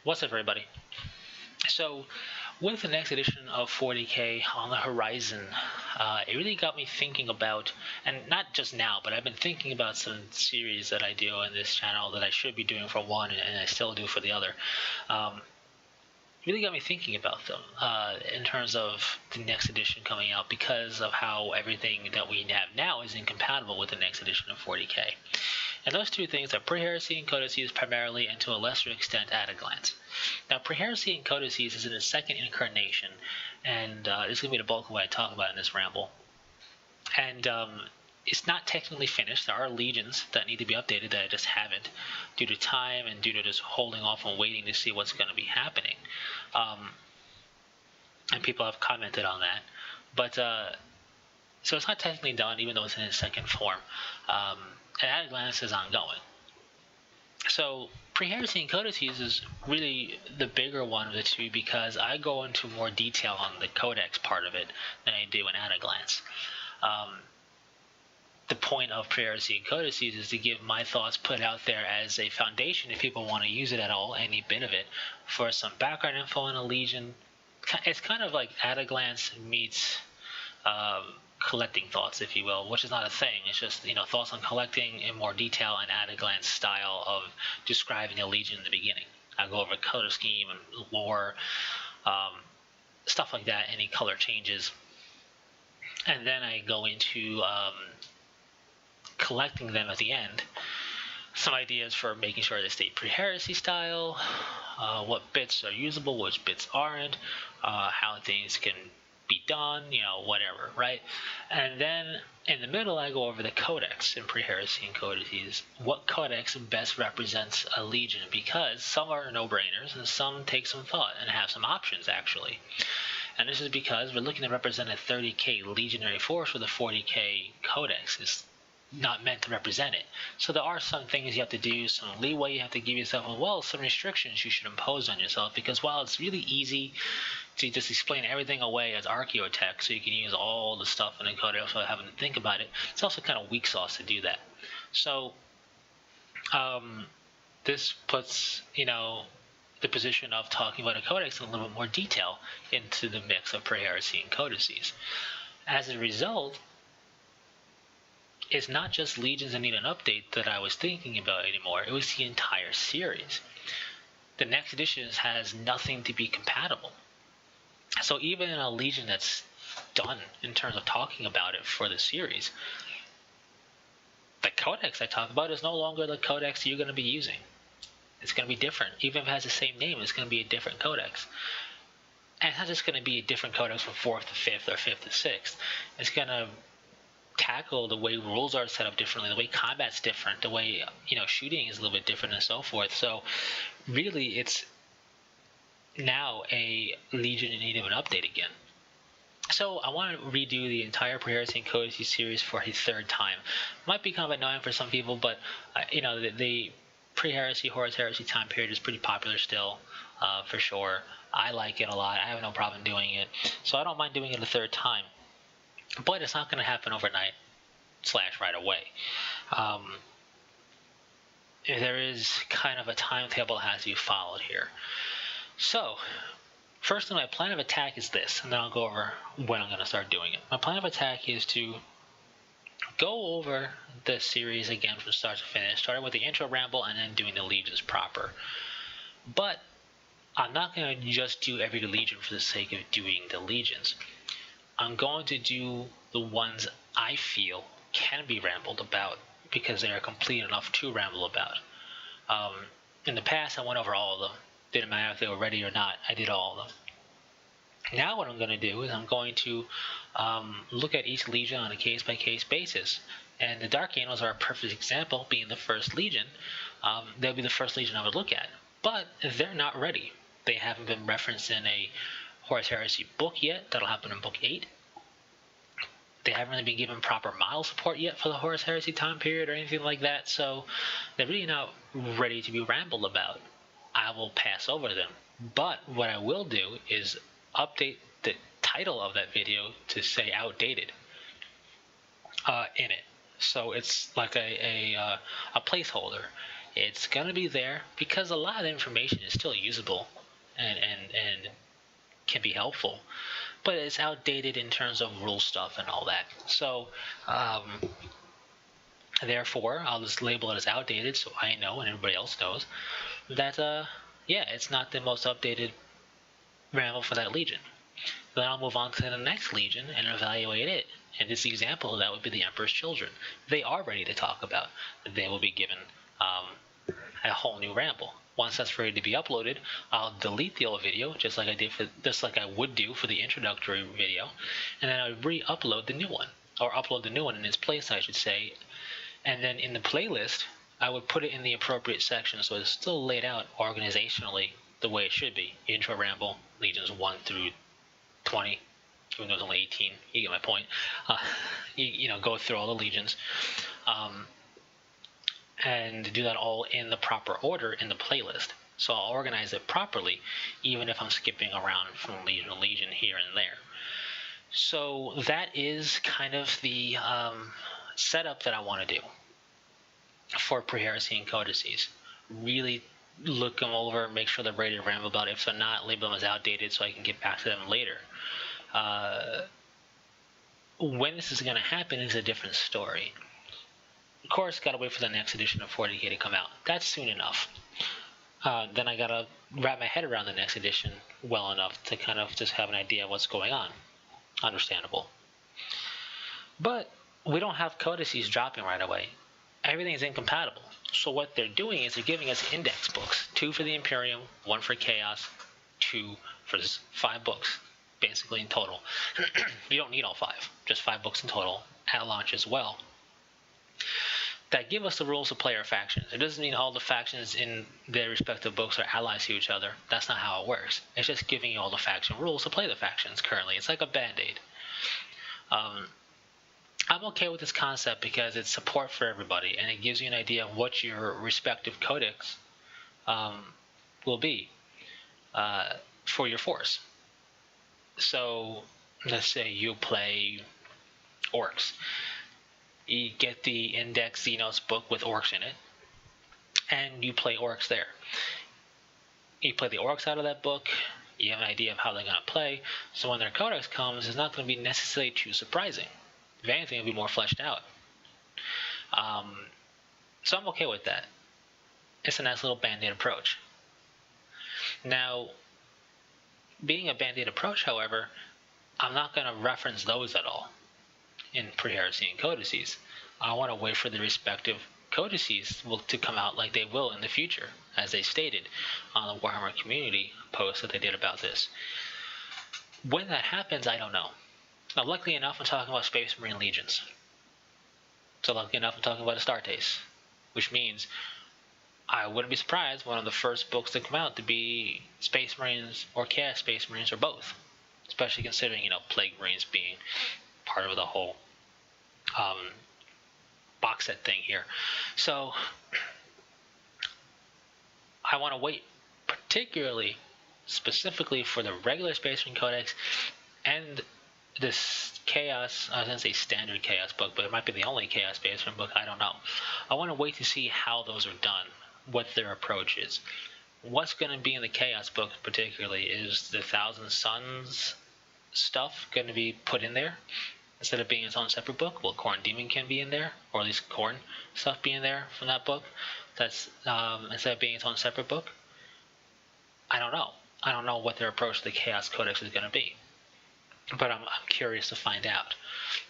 What's up, everybody? So, with the next edition of 40K on the horizon, it really got me thinking about, and not just now, but I've been thinking about some series that I do on this channel that I should be doing for one and I still do for the other. Really got me thinking about them in terms of the next edition coming out, because of how everything that we have now is incompatible with the next edition of 40K. And those two things are Pre-Heresy and Codices primarily, and to a lesser extent At a Glance. Now, Pre-Heresy and Codices is in its second incarnation, and this is going to be the bulk of what I talk about in this ramble. And it's not technically finished. There are legions that need to be updated that I just haven't, due to time and due to just holding off and waiting to see what's going to be happening. And people have commented on that. But so it's not technically done, even though it's in its second form. And At a Glance is ongoing. So Pre-Heresy and Codices is really the bigger one of the two, because I go into more detail on the Codex part of it than I do in At a Glance. The point of Pre-Heresy and Codices is to give my thoughts put out there as a foundation if people want to use it at all, any bit of it, for some background info on a legion. It's kind of like At a Glance meets collecting thoughts, if you will, which is not a thing. It's just, thoughts on collecting in more detail and At a Glance style of describing a legion in the beginning. I go over color scheme and lore, stuff like that, any color changes. And then I go into collecting them at the end. Some ideas for making sure they stay Pre-Heresy style, what bits are usable, which bits aren't, how things can be done, whatever, right? And then in the middle, I go over the Codex in Pre-Heresy and Codices. What Codex best represents a legion, because some are no-brainers and some take some thought and have some options, actually. And this is because we're looking to represent a 30k legionary force with a 40k Codex. It's not meant to represent it. So there are some things you have to do, some leeway you have to give yourself, as well as some restrictions you should impose on yourself, because while it's really easy to just explain everything away as archaeotech so you can use all the stuff in the Codex without having to think about it, it's also kind of weak sauce to do that. So this puts, the position of talking about a Codex in a little bit more detail into the mix of Pre-Heresy and Codices. As a result, it's not just legions that need an update that I was thinking about anymore. It was the entire series. The next edition has nothing to be compatible. So even in a legion that's done in terms of talking about it for the series, the Codex I talk about is no longer the Codex you're going to be using. It's going to be different. Even if it has the same name, it's going to be a different Codex. And it's not just going to be a different Codex from 4th to 5th or 5th to 6th. It's going to tackle the way rules are set up differently, the way combat's different, the way shooting is a little bit different, and so forth. So really, it's now a legion in need of an update again. So I want to redo the entire Pre-Heresy and Codices series for a third time. Might be kind of annoying for some people, but the Pre-Heresy, Horus Heresy time period is pretty popular still, for sure. I like it a lot. I have no problem doing it, so I don't mind doing it a third time. But it's not going to happen overnight / right away. There is kind of a timetable that has to be followed here. So, firstly, my plan of attack is this, and then I'll go over when I'm going to start doing it. My plan of attack is to go over the series again from start to finish, starting with the intro ramble and then doing the legions proper. But I'm not going to just do every legion for the sake of doing the legions. I'm going to do the ones I feel can be rambled about, because they are complete enough to ramble about. In the past, I went over all of them. Didn't matter if they were ready or not, I did all of them. Now what I'm going to do is I'm going to look at each legion on a case-by-case basis. And the Dark Angels are a perfect example, being the first legion. They'll be the first legion I would look at. But they're not ready. They haven't been referenced in a Horus Heresy book yet. That'll happen in book 8. They haven't really been given proper model support yet for the Horus Heresy time period or anything like that, so they're really not ready to be rambled about. I will pass over them. But what I will do is update the title of that video to say outdated in it. So it's like a placeholder. It's going to be there because a lot of the information is still usable and can be helpful, but it's outdated in terms of rule stuff and all that. So therefore, I'll just label it as outdated so I know and everybody else knows that, yeah, it's not the most updated Ramble for that legion. Then I'll move on to the next legion and evaluate it. And this example, that would be the Emperor's Children. They are ready to talk about. They will be given a whole new Ramble. Once that's ready to be uploaded, I'll delete the old video, just like I would do for the introductory video, and then I would re-upload the new one, or upload the new one in its place, I should say. And then in the playlist, I would put it in the appropriate section, so it's still laid out organizationally the way it should be. Intro Ramble, Legions 1 through 20, even though it's only 18. You get my point. You know, go through all the legions, and do that all in the proper order in the playlist. So I'll organize it properly, even if I'm skipping around from legion to legion here and there. So that is kind of the setup that I want to do for Pre-Heresy and Codices. Really look them over, make sure they're ready to ramble about. If they're not, label them as outdated so I can get back to them later. When this is going to happen is a different story. Of course, got to wait for the next edition of 40K to come out. That's soon enough. Then I got to wrap my head around the next edition well enough to kind of just have an idea of what's going on. Understandable. But we don't have codices dropping right away. Everything is incompatible. So what they're doing is they're giving us index books. 2 for the Imperium, 1 for Chaos, 2 for 5 books, basically in total. You don't need all 5, just 5 books in total at launch as well. That give us the rules to play our factions. It doesn't mean all the factions in their respective books are allies to each other. That's not how it works. It's just giving you all the faction rules to play the factions currently. It's like a band-aid. I'm okay with this concept because it's support for everybody, and it gives you an idea of what your respective codex will be for your force. So let's say you play orcs. You get the Index Xenos book with orcs in it, and you play orcs there. You play the orcs out of that book, you have an idea of how they're going to play, so when their codex comes, it's not going to be necessarily too surprising. If anything, it'll be more fleshed out. So I'm okay with that. It's a nice little band-aid approach. Now, being a band-aid approach, however, I'm not going to reference those at all in Pre-Heresy and Codices. I want to wait for the respective Codices to come out like they will in the future, as they stated on the Warhammer community post that they did about this. When that happens, I don't know. Now, luckily enough, I'm talking about Space Marine Legions. So luckily enough, I'm talking about Astartes, which means I wouldn't be surprised one of the first books to come out to be Space Marines or Chaos Space Marines or both, especially considering, you know, Plague Marines being part of the whole box set thing here. So I want to wait, particularly, specifically for the regular Space Marine Codex and this Chaos, I was going to say standard Chaos book, but it might be the only Chaos Space Marine book, I don't know. I want to wait to see how those are done, what their approach is. What's going to be in the Chaos book particularly is the Thousand Suns stuff going to be put in there instead of being its own separate book. Will Khorne Demon can be in there, or at least Khorne stuff be in there from that book? That's instead of being its own separate book. I don't know. I don't know what their approach to the Chaos Codex is going to be, but I'm curious to find out.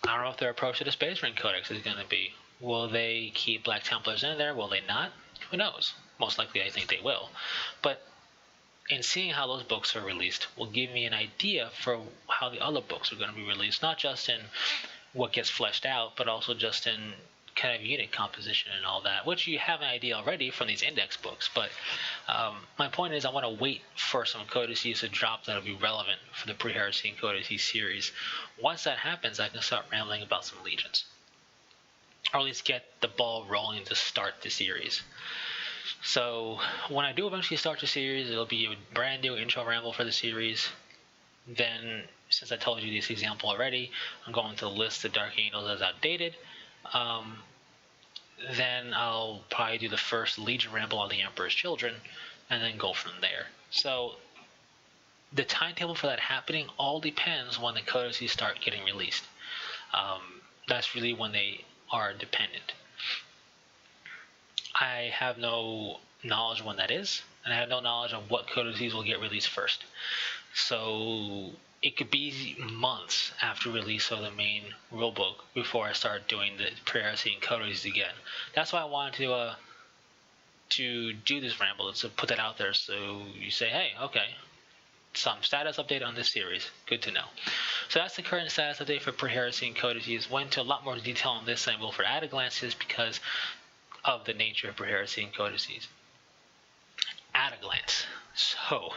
I don't know if their approach to the Space Marine Codex is going to be. Will they keep Black Templars in there? Will they not? Who knows? Most likely, I think they will. But in seeing how those books are released will give me an idea for how the other books are going to be released, not just in what gets fleshed out, but also just in kind of unit composition and all that, which you have an idea already from these index books. But my point is I want to wait for some codices to drop that will be relevant for the Pre-Heresy and Codices series. Once that happens, I can start rambling about some legions, or at least get the ball rolling to start the series. So when I do eventually start the series, it'll be a brand new intro ramble for the series. Then, since I told you this example already, I'm going to list the Dark Angels as outdated. then I'll probably do the first Legion Ramble on the Emperor's Children, and then go from there. So the timetable for that happening all depends when the codices start getting released. That's really when they are dependent. I have no knowledge when that is, and I have no knowledge of what codices will get released first. So it could be months after release of the main rulebook before I start doing the Pre-Heresy and codices again. That's why I wanted to do this ramble, to put that out there, so you say, hey, okay, some status update on this series. Good to know. So that's the current status update for Pre-Heresy and Codices. Went into a lot more detail on this than I will for At a Glances because of the nature of Pre-Heresy and Codices. At a glance. So,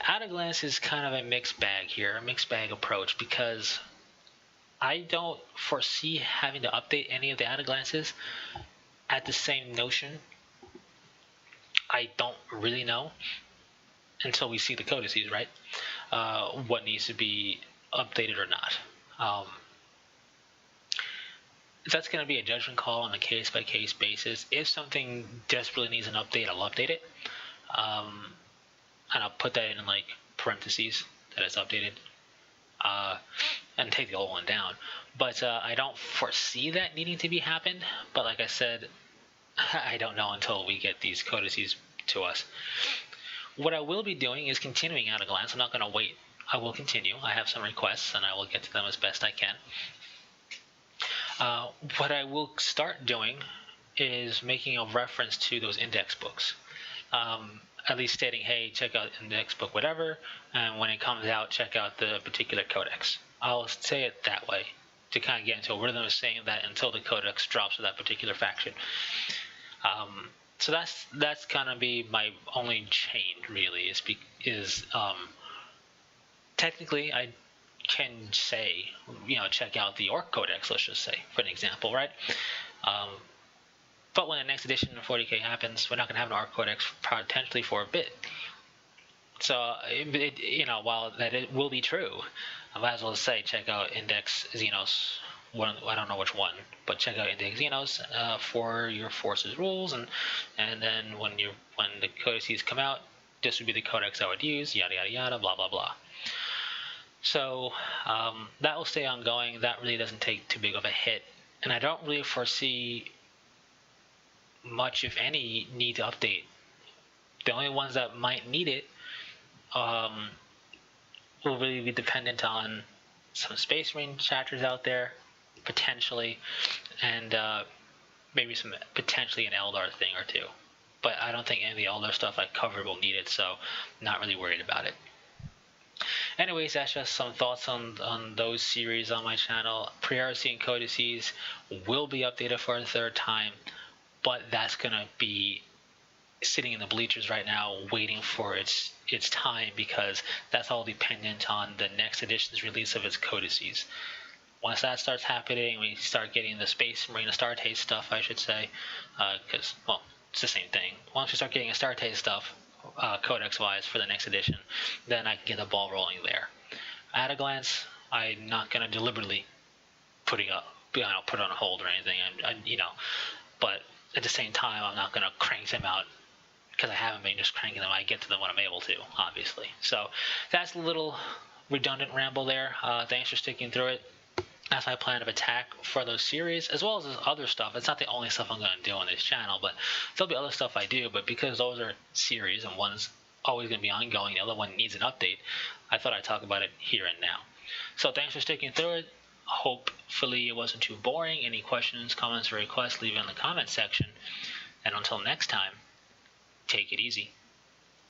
At a glance is kind of a mixed bag here, a mixed bag approach, because I don't foresee having to update any of the At a Glances at the same notion. I don't really know until we see the codices, right? What needs to be updated or not. That's going to be a judgment call on a case-by-case basis. If something desperately needs an update, I'll update it. And I'll put that in like parentheses that it's updated. And take the old one down. But I don't foresee that needing to be happened. But like I said, I don't know until we get these codices to us. What I will be doing is continuing At a Glance. I'm not going to wait. I will continue. I have some requests, and I will get to them as best I can. What I will start doing is making a reference to those index books. At least stating, hey, check out index book whatever, and when it comes out, check out the particular codex. I'll say it that way to kind of get into a rhythm of saying that until the codex drops for that particular faction. So that's gonna be my only change, really. Is technically I can say, check out the Orc Codex, let's just say, for an example, right? But when the next edition of 40k happens, we're not gonna have an Orc Codex potentially for a bit. So while that it will be true, I might as well say check out Index Xenos. I don't know which one, but check out Index Xenos for your forces rules, and then when the codices come out, this would be the codex I would use, yada yada yada, blah blah blah. So that will stay ongoing. That really doesn't take too big of a hit, and I don't really foresee much, if any, need to update. The only ones that might need it will really be dependent on some Space Marine chapters out there, potentially, and maybe potentially an Eldar thing or two. But I don't think any of the Eldar stuff I covered will need it, so not really worried about it. Anyways, that's just some thoughts on those series on my channel. Pre-Heresy and Codices will be updated for a third time, but that's going to be sitting in the bleachers right now waiting for its time, because that's all dependent on the next edition's release of its codices. Once that starts happening, we start getting the Space Marine Astartes stuff, I should say, because, well, it's the same thing. Once we start getting Astartes stuff, codex-wise, for the next edition, then I can get the ball rolling there. At a glance, I'm not going to deliberately put it on hold or anything, but at the same time, I'm not going to crank them out, because I haven't been just cranking them. I get to them when I'm able to, obviously. So that's a little redundant ramble there. Thanks for sticking through it. That's my plan of attack for those series, as well as this other stuff. It's not the only stuff I'm going to do on this channel, but there'll be other stuff I do. But because those are series and one's always going to be ongoing, the other one needs an update, I thought I'd talk about it here and now. So thanks for sticking through it. Hopefully it wasn't too boring. Any questions, comments, or requests, leave it in the comment section. And until next time, take it easy.